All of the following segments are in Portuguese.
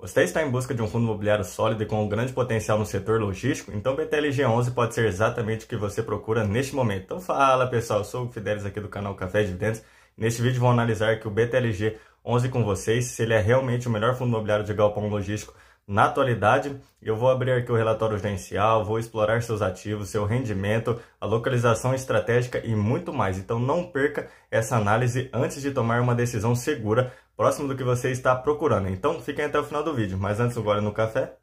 Você está em busca de um fundo imobiliário sólido e com um grande potencial no setor logístico? Então o BTLG11 pode ser exatamente o que você procura neste momento. Então fala pessoal, eu sou o Fidelis aqui do canal Café Dividendos. Neste vídeo vou analisar aqui o BTLG11 com vocês, se ele é realmente o melhor fundo imobiliário de galpão logístico na atualidade. Eu vou abrir aqui o relatório gerencial, vou explorar seus ativos, seu rendimento, a localização estratégica e muito mais. Então não perca essa análise antes de tomar uma decisão segura, próximo do que você está procurando. Então fiquem até o final do vídeo. Mas antes, agora no café.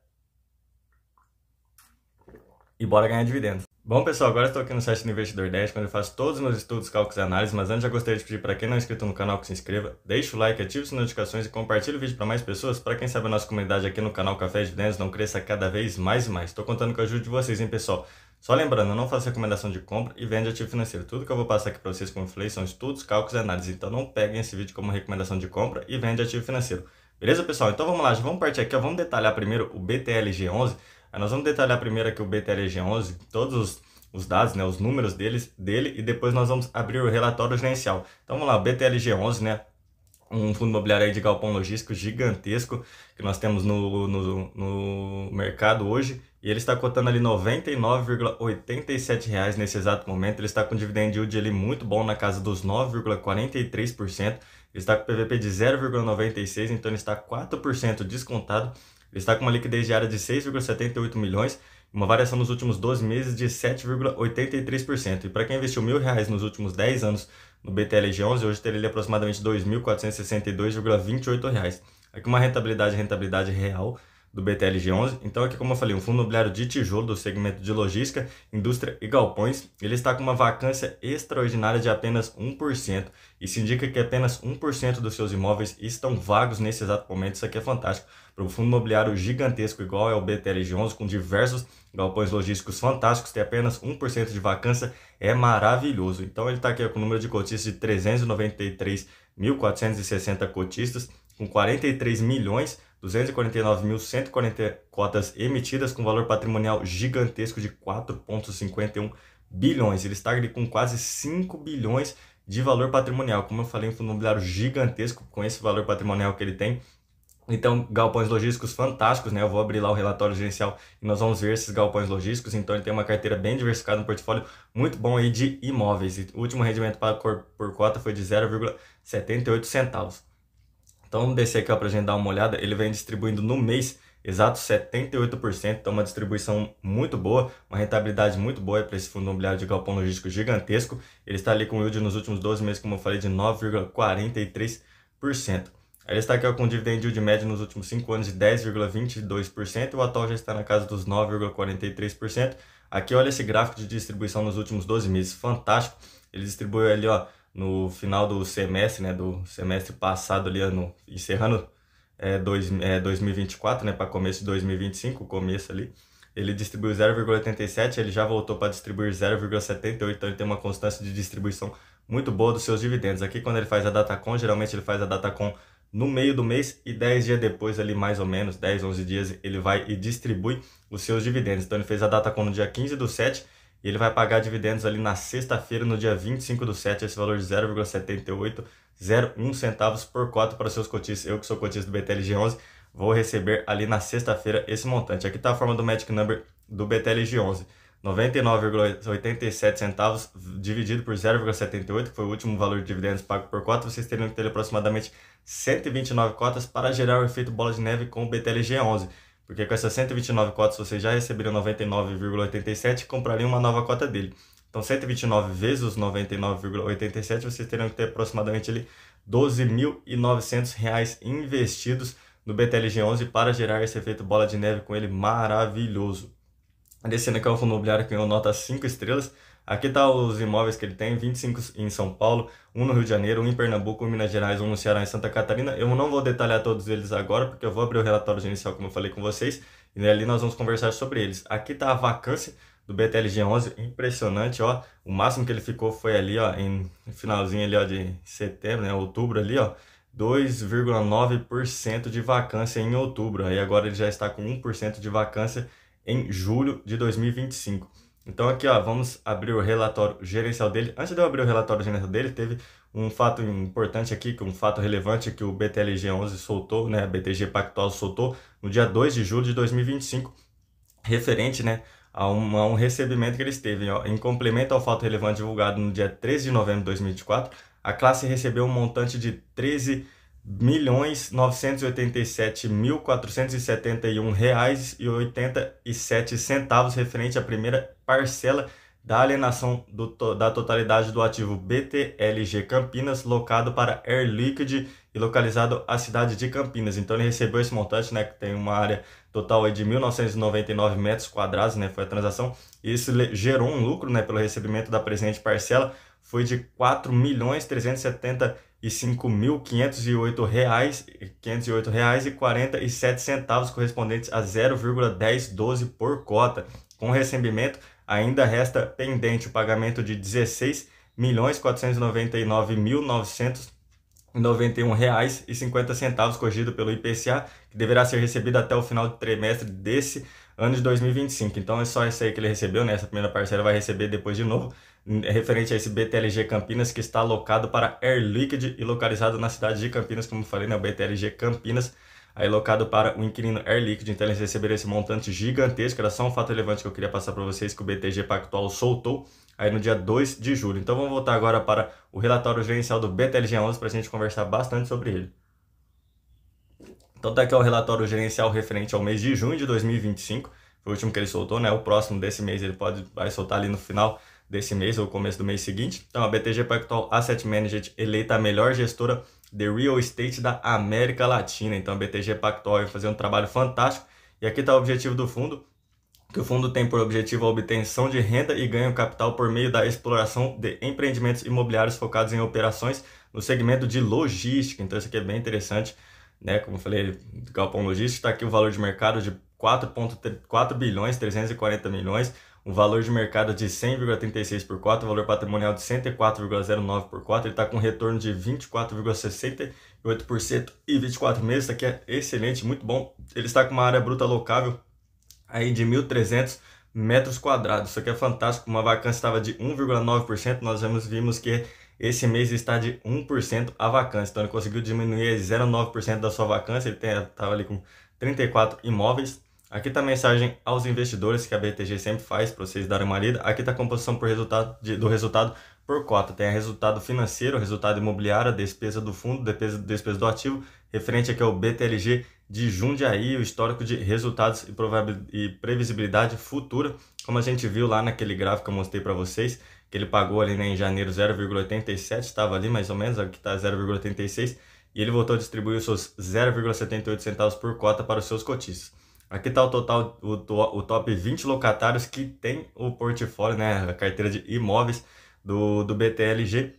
E bora ganhar dividendos. Bom pessoal, agora estou aqui no site do Investidor 10, onde eu faço todos os meus estudos, cálculos e análises, mas antes já gostaria de pedir para quem não é inscrito no canal que se inscreva, deixe o like, ative as notificações e compartilhe o vídeo para mais pessoas, para quem sabe a nossa comunidade aqui no canal Café Dividendos não cresça cada vez mais e mais. Estou contando com a ajuda de vocês, hein pessoal? Só lembrando, eu não faço recomendação de compra e venda de ativo financeiro. Tudo que eu vou passar aqui para vocês, como eu falei, são estudos, cálculos e análises. Então não peguem esse vídeo como recomendação de compra e venda de ativo financeiro. Beleza pessoal? Então vamos lá, já vamos partir aqui, ó. Vamos detalhar primeiro o BTLG11. Aí nós vamos detalhar primeiro aqui o BTLG11, todos os dados, né, os números dele, e depois nós vamos abrir o relatório gerencial. Então vamos lá, o BTLG11, né, um fundo imobiliário aí de galpão logístico gigantesco que nós temos no mercado hoje, e ele está cotando ali R$ 99,87 nesse exato momento. Ele está com dividend yield ali muito bom, na casa dos 9,43%, ele está com PVP de 0,96, então ele está 4% descontado. Ele está com uma liquidez diária de 6,78 milhões, uma variação nos últimos 12 meses de 7,83%. E para quem investiu R$ 1.000 nos últimos 10 anos no BTLG11, hoje teria aproximadamente R$ 2.462,28. Aqui uma rentabilidade real do BTLG11. Então aqui, como eu falei, um fundo imobiliário de tijolo do segmento de logística, indústria e galpões. Ele está com uma vacância extraordinária de apenas 1%. Isso indica que apenas 1% dos seus imóveis estão vagos nesse exato momento. Isso aqui é fantástico para um fundo imobiliário gigantesco igual é o BTLG11, com diversos galpões logísticos fantásticos, ter apenas 1% de vacância é maravilhoso. Então ele está aqui com o número de cotistas de 393.460 cotistas, com 43.249.140 cotas emitidas, com valor patrimonial gigantesco de 4,51 bilhões. Ele está ali com quase 5 bilhões de valor patrimonial. Como eu falei, um fundo imobiliário gigantesco com esse valor patrimonial que ele tem. Então, galpões logísticos fantásticos, né? Eu vou abrir lá o relatório gerencial e nós vamos ver esses galpões logísticos. Então, ele tem uma carteira bem diversificada, um portfólio muito bom aí de imóveis. E o último rendimento por cota foi de 0,78 centavos. Então, vamos descer aqui para a gente dar uma olhada. Ele vem distribuindo no mês exato 78%. Então, uma distribuição muito boa, uma rentabilidade muito boa para esse fundo imobiliário de galpão logístico gigantesco. Ele está ali com yield nos últimos 12 meses, como eu falei, de 9,43%. Ele está aqui com um dividend yield médio nos últimos 5 anos de 10,22%, o atual já está na casa dos 9,43%. Aqui olha esse gráfico de distribuição nos últimos 12 meses, fantástico. Ele distribuiu ali, ó, no final do semestre, né, do semestre passado ali, encerrando 2024, né, para começo de 2025, o começo ali. Ele distribuiu 0,87, ele já voltou para distribuir 0,78, então ele tem uma constância de distribuição muito boa dos seus dividendos. Aqui quando ele faz a Datacom, geralmente ele faz a Datacom no meio do mês e 10 dias depois, ali mais ou menos, 10, 11 dias, ele vai e distribui os seus dividendos. Então ele fez a Datacom no dia 15/7 e ele vai pagar dividendos ali na sexta-feira, no dia 25/7, esse valor de 0,7801 centavos por cota para seus cotistas. Eu que sou cotista do BTLG11, vou receber ali na sexta-feira esse montante. Aqui está a forma do Magic Number do BTLG11. 99,87 centavos dividido por 0,78, que foi o último valor de dividendos pago por cota. Vocês teriam que ter aproximadamente 129 cotas para gerar o efeito bola de neve com o BTLG11. Porque com essas 129 cotas vocês já receberiam 99,87 e comprariam uma nova cota dele. Então 129 vezes os 99,87 vocês teriam que ter aproximadamente ali R$12.900 investidos no BTLG11 para gerar esse efeito bola de neve com ele maravilhoso. Descendo aqui é o fundo imobiliário que ganhou nota 5 estrelas. Aqui tá os imóveis que ele tem, 25 em São Paulo, um no Rio de Janeiro, um em Pernambuco, um em Minas Gerais, um no Ceará e Santa Catarina. Eu não vou detalhar todos eles agora, porque eu vou abrir o relatório inicial, como eu falei com vocês, e ali nós vamos conversar sobre eles. Aqui tá a vacância do BTLG11, impressionante, ó. O máximo que ele ficou foi ali, ó, em finalzinho ali, ó, de setembro, né, outubro ali, ó. 2,9% de vacância em outubro. Aí agora ele já está com 1% de vacância em julho de 2025. Então aqui, ó, vamos abrir o relatório gerencial dele. Antes de eu abrir o relatório gerencial dele, teve um fato importante aqui, um fato relevante que o BTLG11 soltou, né, a BTG Pactual soltou no dia 2 de julho de 2025, referente, né, a um recebimento que eles teve. Ó, em complemento ao fato relevante divulgado no dia 13 de novembro de 2024, a classe recebeu um montante de 13.987.471 reais e 87 centavos referente à primeira parcela da alienação da totalidade do ativo BTLG Campinas, locado para Air Liquide e localizado à cidade de Campinas. Então ele recebeu esse montante, né, que tem uma área total aí de 1.999 metros quadrados, né, foi a transação. Isso gerou um lucro, né, pelo recebimento da presente parcela, foi de R$ 4.375.508,47 correspondentes a 0,1012 por cota. Com o recebimento, ainda resta pendente o pagamento de R$ 16.499.991,50 corrigido pelo IPCA, que deverá ser recebido até o final do trimestre desse ano de 2025. Então é só isso aí que ele recebeu, né? Essa primeira parcela vai receber depois de novo, referente a esse BTLG Campinas, que está alocado para Air Liquide e localizado na cidade de Campinas, como eu falei, né? O BTLG Campinas, aí locado para o inquilino Air Liquide. Então eles receberam esse montante gigantesco. Era só um fato relevante que eu queria passar para vocês, que o BTG Pactual soltou aí no dia 2 de julho. Então vamos voltar agora para o relatório gerencial do BTLG11 para a gente conversar bastante sobre ele. Então tá aqui o relatório gerencial referente ao mês de junho de 2025, foi o último que ele soltou, né? O próximo desse mês ele vai soltar ali no final desse mês ou começo do mês seguinte. Então a BTG Pactual Asset Management eleita a melhor gestora de real estate da América Latina. Então a BTG Pactual vai fazer um trabalho fantástico. E aqui está o objetivo do fundo, que o fundo tem por objetivo a obtenção de renda e ganho capital por meio da exploração de empreendimentos imobiliários focados em operações no segmento de logística. Então isso aqui é bem interessante, né? Como eu falei, galpão logístico, está aqui o valor de mercado de 4,4 bilhões 340 milhões, um valor de mercado de 100,36 por cota, um valor patrimonial de 104,09 por cota. Ele está com um retorno de 24,68% e 24 meses. Isso aqui é excelente, muito bom. Ele está com uma área bruta locável aí de 1.300 metros quadrados. Isso aqui é fantástico. Uma vacância estava de 1,9%. Nós vimos que esse mês está de 1% a vacância. Então ele conseguiu diminuir 0,9% da sua vacância. Ele estava ali com 34 imóveis. Aqui está a mensagem aos investidores que a BTG sempre faz para vocês darem uma lida. Aqui está a composição do resultado por cota. Tem resultado financeiro, resultado imobiliário, despesa do fundo, despesa do ativo. Referente aqui ao BTLG de Jundiaí, o histórico de resultados e previsibilidade futura. Como a gente viu lá naquele gráfico que eu mostrei para vocês, que ele pagou ali, né, em janeiro 0,87, estava ali mais ou menos, aqui está 0,86. E ele voltou a distribuir os seus 0,78 centavos por cota para os seus cotistas. Aqui está o total, o top 20 locatários que tem o portfólio, né, a carteira de imóveis do BTLG.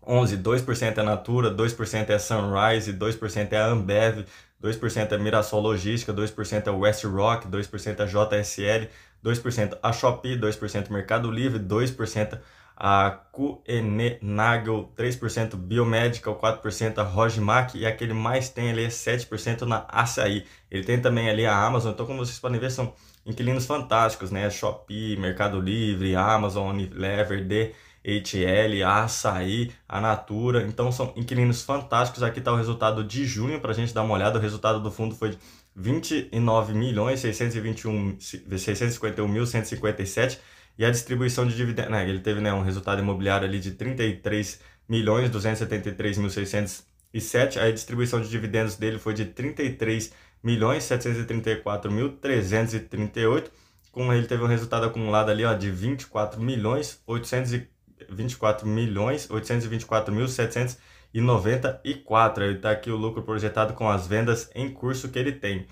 2% é Natura, 2% é Sunrise, 2% é a Ambev, 2% é Mirassol Logística, 2% é West Rock, 2% é JSL, 2% a Shopee, 2% Mercado Livre, 2% a Kuehne+Nagel, 3% Biomedical, 4% a Rogmac e aquele mais tem ali é 7% na Açaí. Ele tem também ali a Amazon. Então, como vocês podem ver, são inquilinos fantásticos, né? Shopee, Mercado Livre, Amazon, Unilever, DHL, a Açaí, a Natura. Então são inquilinos fantásticos. Aqui está o resultado de junho para a gente dar uma olhada. O resultado do fundo foi de 29.651.157 e a distribuição de dividendos, né, ele teve, né, um resultado imobiliário ali de 33.273.607. A distribuição de dividendos dele foi de 33.734.338. Com ele teve um resultado acumulado ali, ó, de 24.824.794. Aí está aqui o lucro projetado com as vendas em curso que ele tem.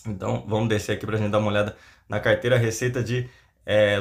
Então vamos descer aqui para a gente dar uma olhada na carteira receita de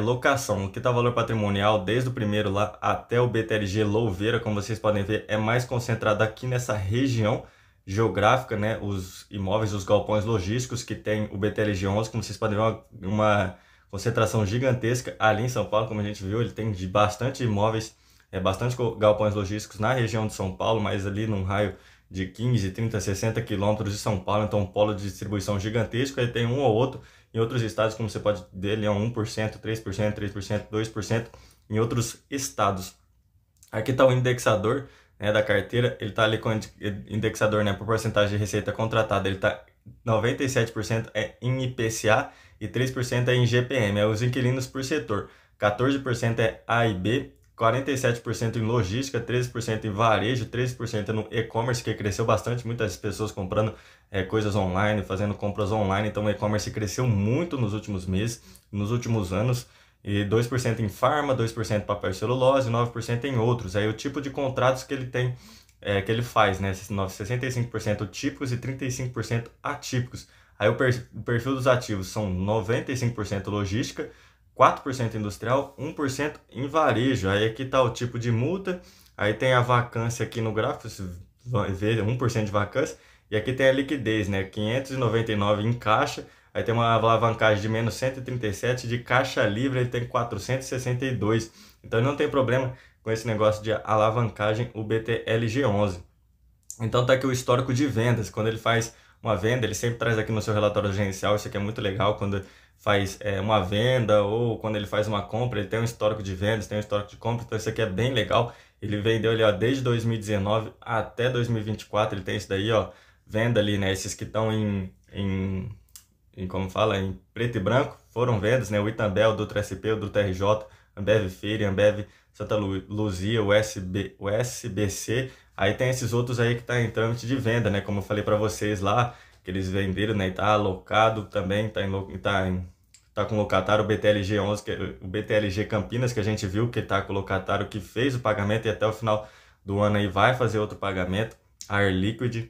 locação. O que está o valor patrimonial desde o primeiro lá até o BTLG Louveira, como vocês podem ver, é mais concentrado aqui nessa região geográfica, né? Os imóveis, os galpões logísticos que tem o BTLG 11, como vocês podem ver, uma concentração gigantesca ali em São Paulo, como a gente viu. Ele tem bastante imóveis, bastante galpões logísticos na região de São Paulo, mas ali num raio de 15, 30, 60 quilômetros de São Paulo, então um polo de distribuição gigantesco. Aí tem um ou outro em outros estados, como você pode ver, ele é 1%, 3%, 3%, 2% em outros estados. Aqui está o indexador, né, da carteira, ele está ali com o indexador, né, por porcentagem de receita contratada, ele está 97% é em IPCA e 3% é em GPM, é os inquilinos por setor. 14% é A e B, 47% em logística, 13% em varejo, 13% no e-commerce, que cresceu bastante, muitas pessoas comprando coisas online, fazendo compras online, então o e-commerce cresceu muito nos últimos meses, nos últimos anos, e 2% em farma, 2% papel e celulose, 9% em outros. Aí o tipo de contratos que ele tem, que ele faz, né? 65% típicos e 35% atípicos. Aí o perfil dos ativos são 95% logística, 4% industrial, 1% em varejo. Aí aqui está o tipo de multa, aí tem a vacância aqui no gráfico, você vai ver 1% de vacância, e aqui tem a liquidez, né? 599 em caixa, aí tem uma alavancagem de menos 137, de caixa livre ele tem 462. Então não tem problema com esse negócio de alavancagem, o BTLG11. Então tá aqui o histórico de vendas. Quando ele faz uma venda, ele sempre traz aqui no seu relatório gerencial. Isso aqui é muito legal. Quando faz uma venda ou quando ele faz uma compra, ele tem um histórico de vendas, tem um histórico de compra. Então isso aqui é bem legal. Ele vendeu ali, ó, desde 2019 até 2024. Ele tem isso daí, ó, venda ali, né? Esses que estão como fala, em preto e branco, foram vendas, né? O Itambel, o Dutra SP, o Dutra RJ, Ambev Feira, Ambev Santa Luzia, o SBC. Aí tem esses outros aí que tá em trâmite de venda, né? Como eu falei para vocês lá, que eles venderam, né? E tá alocado também, tá com locatário o BTLG11, o BTLG Campinas, que a gente viu que tá com o locatário que fez o pagamento e até o final do ano aí vai fazer outro pagamento. A Air Liquid.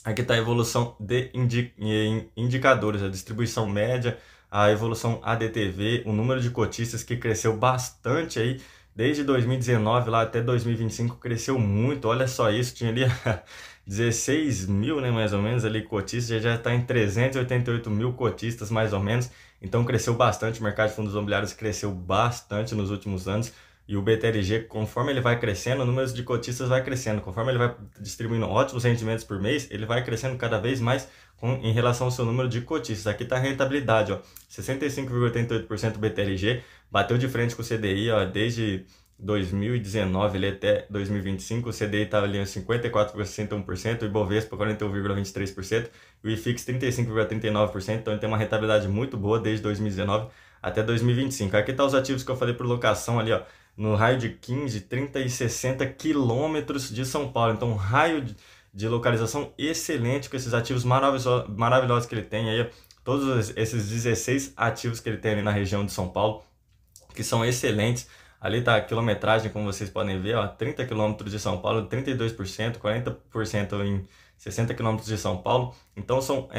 Aqui está a evolução de indicadores, a distribuição média, a evolução ADTV, o número de cotistas que cresceu bastante aí, desde 2019 lá até 2025 cresceu muito, olha só isso, tinha ali 16 mil, né, mais ou menos ali cotistas, já está em 388 mil cotistas mais ou menos, então cresceu bastante, o mercado de fundos imobiliários cresceu bastante nos últimos anos. E o BTLG, conforme ele vai crescendo, o número de cotistas vai crescendo. Conforme ele vai distribuindo ótimos rendimentos por mês, ele vai crescendo cada vez mais em relação ao seu número de cotistas. Aqui está a rentabilidade, ó, 65,88% BTLG, bateu de frente com o CDI, ó, desde 2019 ele até 2025, o CDI estava ali em 54,61%, o Ibovespa 41,23%, o IFIX 35,39%, então ele tem uma rentabilidade muito boa desde 2019 até 2025. Aqui está os ativos que eu falei por locação ali, ó, no raio de 15, 30 e 60 quilômetros de São Paulo. Então, um raio de localização excelente com esses ativos maravilhosos que ele tem aí, todos esses 16 ativos que ele tem ali na região de São Paulo, que são excelentes. Ali está a quilometragem, como vocês podem ver, ó, 30 quilômetros de São Paulo, 32%, 40% em 60 quilômetros de São Paulo. Então, são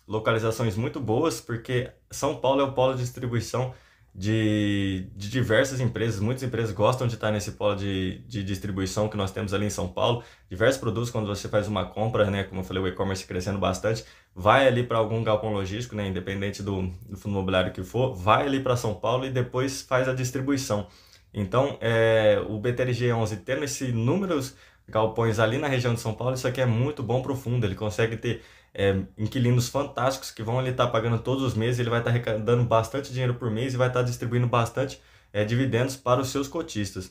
localizações muito boas, porque São Paulo é o polo de distribuição de diversas empresas. Muitas empresas gostam de estar nesse polo de distribuição que nós temos ali em São Paulo. Diversos produtos, quando você faz uma compra, né, como eu falei, o e-commerce crescendo bastante, vai ali para algum galpão logístico, né, independente do fundo imobiliário que for, vai ali para São Paulo e depois faz a distribuição. Então, o BTLG11 tendo esses números galpões ali na região de São Paulo, isso aqui é muito bom para o fundo. Ele consegue ter inquilinos fantásticos que vão ali estar pagando todos os meses, ele vai estar arrecadando bastante dinheiro por mês e vai estar distribuindo bastante dividendos para os seus cotistas.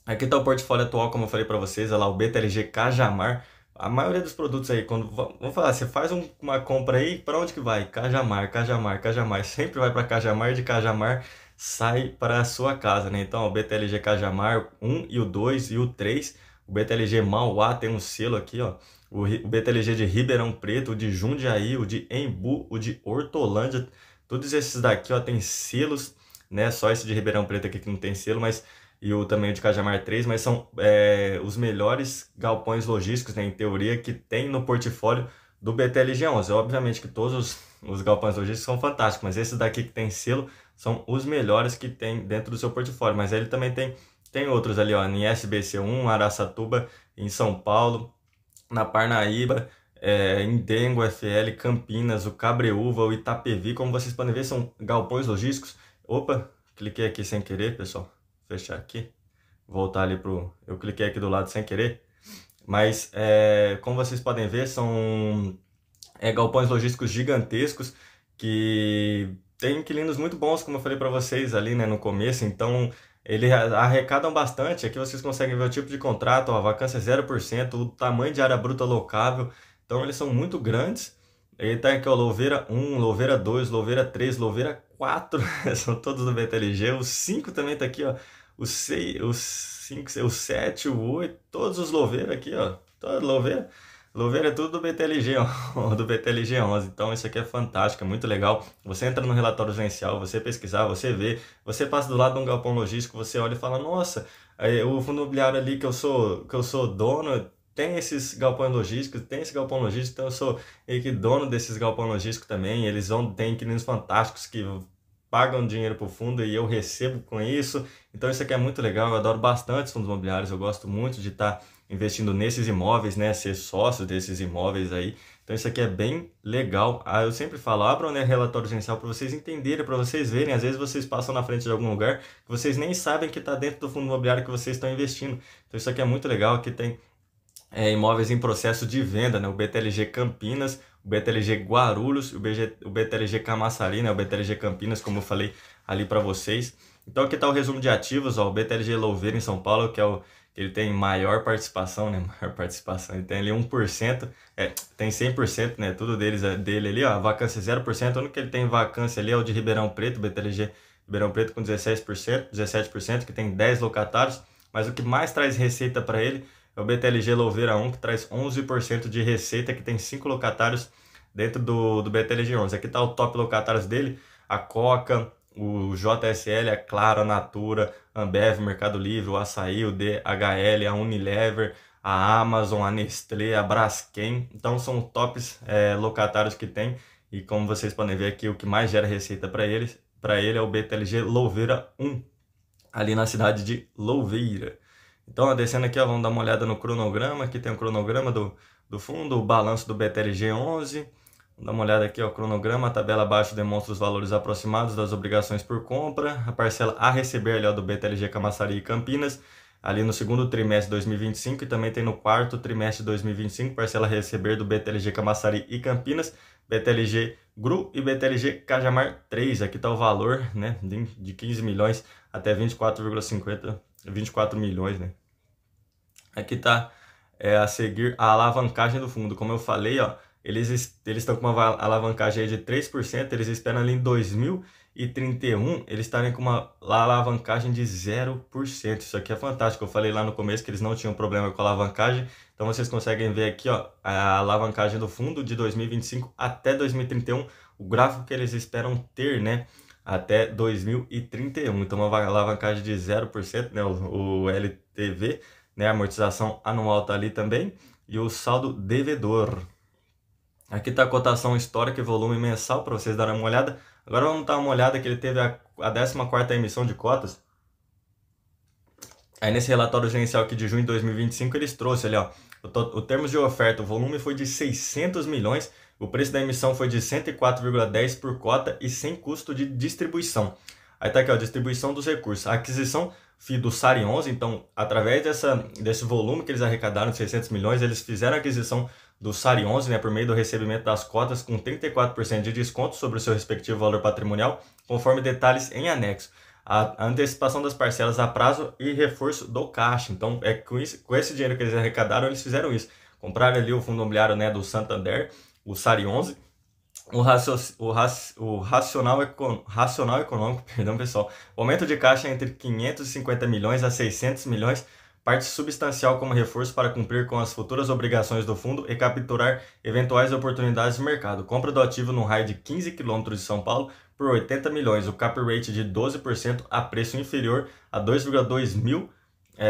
Aqui está o portfólio atual, como eu falei para vocês, olha lá, o BTLG Cajamar. A maioria dos produtos aí, vamos falar, você faz uma compra aí, para onde que vai? Cajamar, Cajamar, Cajamar, sempre vai para Cajamar, de Cajamar sai para a sua casa, né? Então, o BTLG Cajamar 1 e o 2 e o 3, o BTLG Mauá tem um selo aqui, ó. O BTLG de Ribeirão Preto, o de Jundiaí, o de Embu, o de Hortolândia, todos esses daqui, ó, tem selos, né? Só esse de Ribeirão Preto aqui que não tem selo, mas e o também de Cajamar 3, mas são os melhores galpões logísticos, né, em teoria, que tem no portfólio do BTLG11. Obviamente que todos os galpões logísticos são fantásticos, mas esses daqui que tem selo são os melhores que tem dentro do seu portfólio. Mas ele também tem outros ali, ó, em SBC1, Araçatuba, em São Paulo, na Parnaíba, em Dengo, FL, Campinas, o Cabreúva, o Itapevi. Como vocês podem ver, são galpões logísticos. Opa, cliquei aqui sem querer, pessoal. Fechar aqui, voltar ali eu cliquei aqui do lado sem querer, Mas, como vocês podem ver, são galpões logísticos gigantescos que tem inquilinos muito bons, como eu falei para vocês ali, né, no começo. Então, eles arrecadam bastante. Aqui vocês conseguem ver o tipo de contrato, ó, a vacância é 0%, o tamanho de área bruta locável. Então, eles são muito grandes. E tá aqui, ó, Louveira 1, Louveira 2, Louveira 3, Louveira 4, são todos do BTLG. O 5 também tá aqui, ó. O 6, o 5, o 7, o 8, todos os Louveira aqui, ó. Todo Louveira. Louveira é tudo do BTLG, ó, do BTLG 11. Então isso aqui é fantástico, é muito legal. Você entra no relatório gerencial, você pesquisar, você vê, você passa do lado de um galpão logístico, você olha e fala, nossa, o fundo imobiliário ali que eu sou dono, tem esses galpões logísticos, tem esse galpão logístico, então eu sou meio que dono desses galpões logísticos também. Eles têm inquilinos fantásticos que pagam dinheiro para o fundo e eu recebo com isso. Então isso aqui é muito legal, eu adoro bastante os fundos imobiliários, eu gosto muito de estar investindo nesses imóveis, né, ser sócio desses imóveis aí. Então isso aqui é bem legal. Eu sempre falo, abram, né, relatório gerencial para vocês entenderem, para vocês verem. Às vezes vocês passam na frente de algum lugar que vocês nem sabem que está dentro do fundo imobiliário que vocês estão investindo. Então isso aqui é muito legal, aqui tem imóveis em processo de venda, né? O BTLG Campinas, o BTLG Guarulhos, o BTLG Camaçari, né? O BTLG Campinas, como eu falei ali para vocês. Então aqui está o resumo de ativos, ó, o BTLG Louveira em São Paulo, que ele tem maior participação, né? Maior participação, ele tem ali 1%, tem 100%, né? Tudo dele ali, ó, a vacância 0%, o único que ele tem vacância ali é o de Ribeirão Preto, BTLG Ribeirão Preto com 16%, 17%, que tem 10 locatários, mas o que mais traz receita para ele é o BTLG Louveira 1, que traz 11% de receita, que tem 5 locatários dentro do BTLG 11. Aqui está o top locatários dele, a Coca, o JSL, a Claro, a Natura, a Ambev, Mercado Livre, o Açaí, o DHL, a Unilever, a Amazon, a Nestlé, a Braskem. Então são tops locatários que tem. E como vocês podem ver aqui, o que mais gera receita para ele é o BTLG Louveira 1, ali na cidade de Louveira. Então, descendo aqui, ó, vamos dar uma olhada no cronograma. Aqui tem o cronograma do fundo, o balanço do BTLG 11. Vamos dar uma olhada aqui, ó, o cronograma. A tabela abaixo demonstra os valores aproximados das obrigações por compra. A parcela a receber ali, ó, do BTLG Camaçari e Campinas, ali no segundo trimestre de 2025. E também tem no quarto trimestre de 2025, parcela a receber do BTLG Camaçari e Campinas, BTLG GRU e BTLG Cajamar 3. Aqui está o valor, né, de 15 milhões até 24 milhões, né? Aqui está a seguir a alavancagem do fundo. Como eu falei, ó, eles estão com uma alavancagem aí de 3%, eles esperam ali em 2031 eles estarem com uma alavancagem de 0%. Isso aqui é fantástico. Eu falei lá no começo que eles não tinham problema com a alavancagem. Então vocês conseguem ver aqui, ó, a alavancagem do fundo de 2025 até 2031, o gráfico que eles esperam ter, né, até 2031. Então uma alavancagem de 0%, né, o LTV, né, a amortização anual tá ali também, e o saldo devedor. Aqui está a cotação histórica e volume mensal para vocês darem uma olhada. Agora vamos dar uma olhada que ele teve a 14ª emissão de cotas. Aí nesse relatório gerencial aqui de junho de 2025 eles trouxeram ali, ó, o termos de oferta, o volume foi de 600 milhões, o preço da emissão foi de 104,10 por cota e sem custo de distribuição. Aí tá aqui, ó, distribuição dos recursos. A aquisição do SARI 11, então, através desse volume que eles arrecadaram de 600 milhões, eles fizeram a aquisição do SARI 11, né, por meio do recebimento das cotas com 34% de desconto sobre o seu respectivo valor patrimonial, conforme detalhes em anexo. A antecipação das parcelas a prazo e reforço do caixa. Então, com esse dinheiro que eles arrecadaram, eles fizeram isso. Compraram ali o fundo imobiliário, né, do Santander, o SARI 11, o racional econômico, perdão, pessoal, o aumento de caixa entre 550 milhões a 600 milhões, parte substancial como reforço para cumprir com as futuras obrigações do fundo e capturar eventuais oportunidades de mercado. Compra do ativo no raio de 15 km de São Paulo por 80 milhões, o cap rate de 12% a preço inferior a 2,2 mil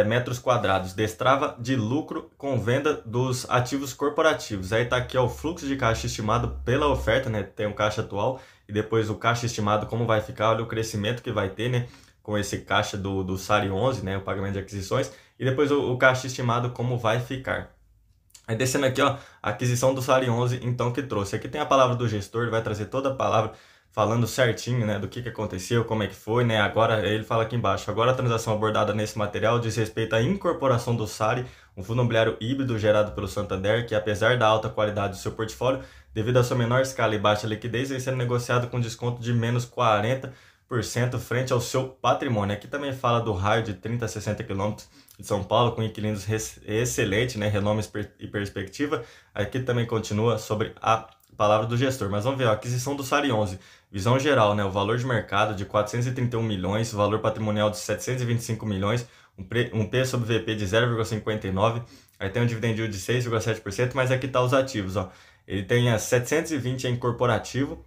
metros quadrados, destrava de lucro com venda dos ativos corporativos. Aí tá aqui, ó, o fluxo de caixa estimado pela oferta, né? Tem o caixa atual e depois o caixa estimado como vai ficar, olha o crescimento que vai ter, né? Com esse caixa do SARI 11, né? O pagamento de aquisições, e depois o caixa estimado como vai ficar. Aí descendo aqui, ó, a aquisição do SARI 11, então, que trouxe. Aqui tem a palavra do gestor, ele vai trazer toda a palavra falando certinho, né, do que aconteceu, como é que foi, né? Agora ele fala aqui embaixo: agora a transação abordada nesse material diz respeito à incorporação do Sari, um fundo imobiliário híbrido gerado pelo Santander, que apesar da alta qualidade do seu portfólio, devido à sua menor escala e baixa liquidez, vem sendo negociado com desconto de menos 40% frente ao seu patrimônio. Aqui também fala do raio de 30 a 60 quilômetros de São Paulo, com inquilinos excelente, né, renome e perspectiva. Aqui também continua sobre a palavra do gestor. Mas vamos ver, a aquisição do Sari 11. Visão geral, né, o valor de mercado de 431 milhões, valor patrimonial de 725 milhões, um P sobre VP de 0,59, aí tem um dividend yield de 6,7%, mas aqui tá os ativos, ó. Ele tem 720 em corporativo,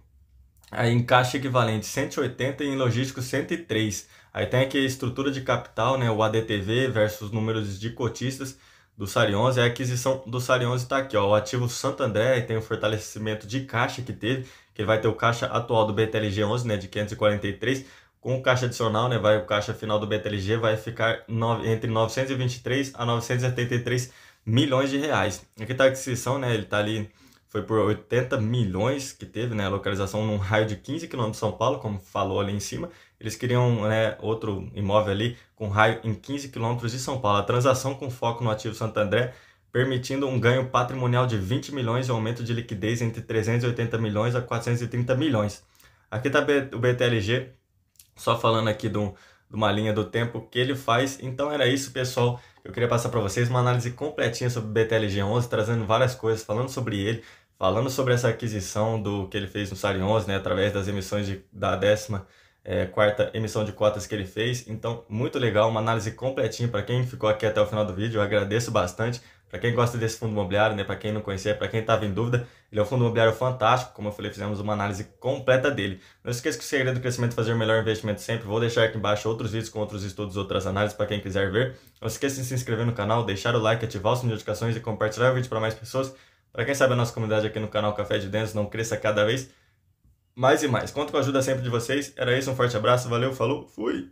aí em caixa equivalente 180 e em logístico 103. Aí tem aqui a estrutura de capital, né, o ADTV versus números de cotistas do Sari 11. A aquisição do Sari 11 está aqui, ó, o ativo Santander, e tem o fortalecimento de caixa que teve, que vai ter o caixa atual do BTLG 11, né, de 543, com o caixa adicional, né, o caixa final do BTLG vai ficar entre 923 a 973 milhões de reais. Aqui está a aquisição, né, ele está ali, foi por 80 milhões que teve, né, a localização num raio de 15 km de São Paulo, como falou ali em cima. Eles queriam, né, outro imóvel ali com raio em 15 km de São Paulo. A transação com foco no ativo Santander, permitindo um ganho patrimonial de 20 milhões e um aumento de liquidez entre 380 milhões a 430 milhões. Aqui está o BTLG, só falando aqui de uma linha do tempo que ele faz. Então era isso, pessoal. Eu queria passar para vocês uma análise completinha sobre o BTLG 11, trazendo várias coisas, falando sobre ele, falando sobre essa aquisição do que ele fez no Sari 11, né, através das emissões da 14ª emissão de cotas que ele fez. Então, muito legal, uma análise completinha para quem ficou aqui até o final do vídeo. Eu agradeço bastante. Para quem gosta desse fundo imobiliário, né, para quem não conhecia, para quem estava em dúvida, ele é um fundo imobiliário fantástico. Como eu falei, fizemos uma análise completa dele. Não esqueça que o segredo do crescimento é fazer o melhor investimento sempre. Vou deixar aqui embaixo outros vídeos com outros estudos, outras análises para quem quiser ver. Não esqueça de se inscrever no canal, deixar o like, ativar o sininho de notificações e compartilhar o vídeo para mais pessoas. Para quem sabe, a nossa comunidade aqui no canal Café de Dentro não cresça cada vez mais e mais. Conto com a ajuda sempre de vocês. Era isso, um forte abraço, valeu, falou, fui!